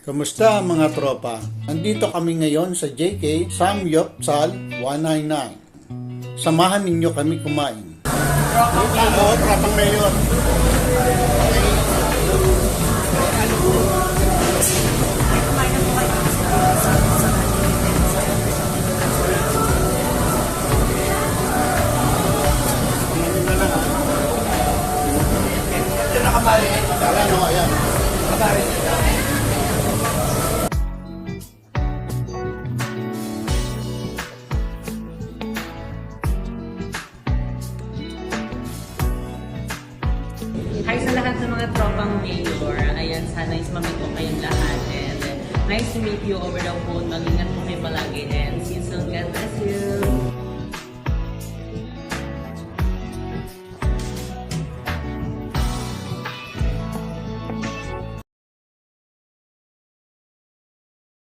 Kamusta mga tropa? Nandito kami ngayon sa JK Samyupsal 199. Samahan ninyo kami kumain. Oo, tropang mayor. Ito nakabali. Ayan o, ayan. Nakabali. Hi sa lahat ng mga tropang mayor. Ayan, sana is mamit ko kayong lahat. And nice to meet you over the phone. Mag-ingat po kayo palagi. And see you soon. God bless you.